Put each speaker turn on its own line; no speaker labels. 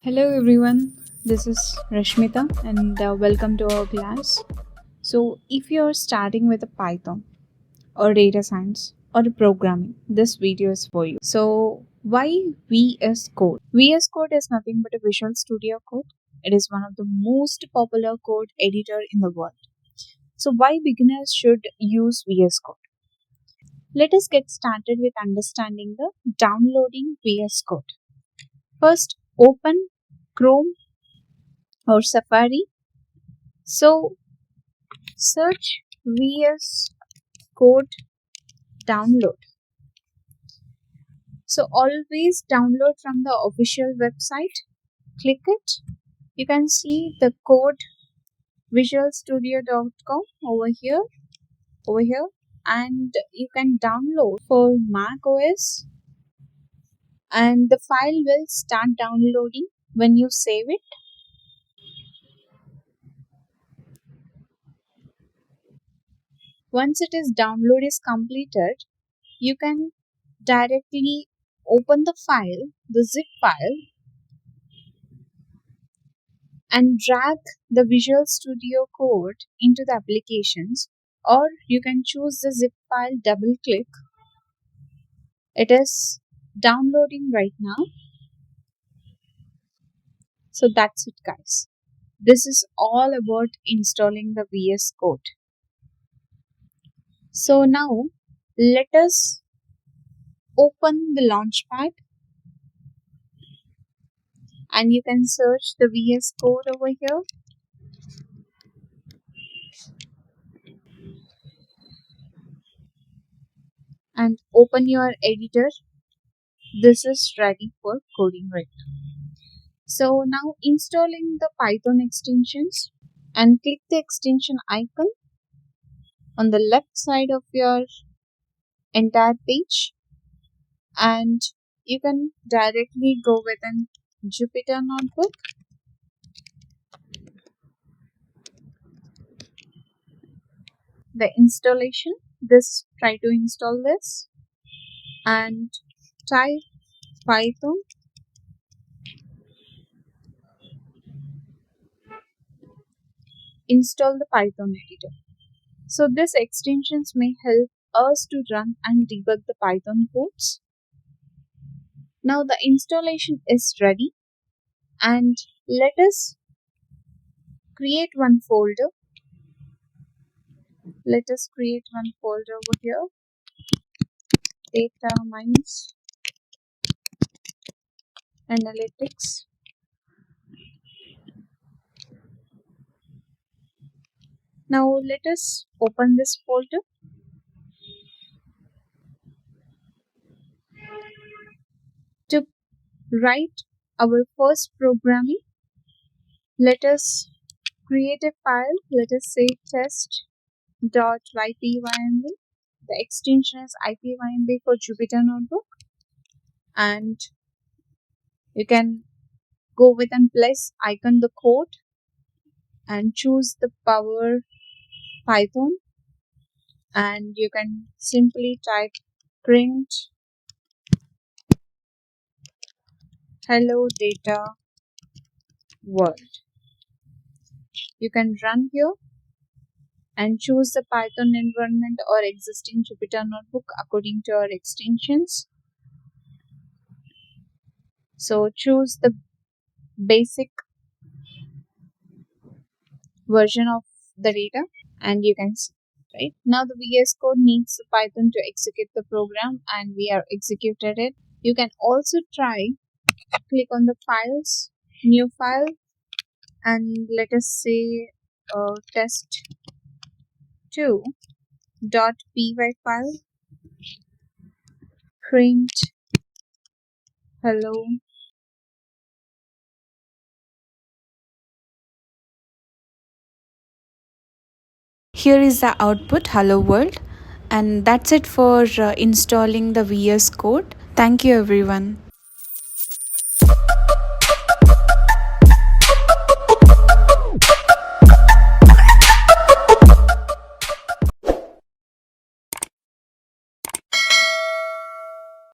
Hello everyone, this is Rashmita and welcome to our class. So, if you're starting with a Python or data science or programming, this video is for you. So, why VS Code? VS Code is nothing but a Visual Studio Code. It is one of the most popular code editor in the world. So, why beginners should use VS Code? Let us get started with understanding the downloading VS Code. First, open Chrome or Safari. So search VS Code download. So always download from the official website. Click it. You can see the code visualstudio.com over here, and you can download for Mac OS, and the file will start downloading when you save it. Once it is download is completed, you can directly open the file, the zip file, and drag the Visual Studio Code into the applications, or you can choose the zip file, double click. It is downloading right now. So that's it, guys. This is all about installing the VS Code. So now let us open the Launchpad, and you can search the VS Code over here. And open your editor. This is ready for coding right now. So now installing the Python extensions, and click the extension icon on the left side of your entire page, and you can directly go with an Jupyter notebook. The installation, try to install this and type Python. Install the Python editor. So these extensions may help us to run and debug the Python codes. Now the installation is ready, and let us create one folder. Let us create one folder over here. Data Mines Analytics. Now let us open this folder. To write our first programming, let us create a file. Let us say test.ipynb. The extension is ipynb for Jupyter Notebook, and you can go with an plus icon the code and choose the Power Python, and you can simply type print hello data world. You can run here and choose the Python environment or existing Jupyter Notebook according to your extensions. So choose the basic version of the data, and you can see right now the VS Code needs the Python to execute the program, and we have executed it. You can also try click on the files, new file, and let us say test2.py file, print hello.
Here is the output hello world, and that's it for installing the VS Code. Thank you everyone.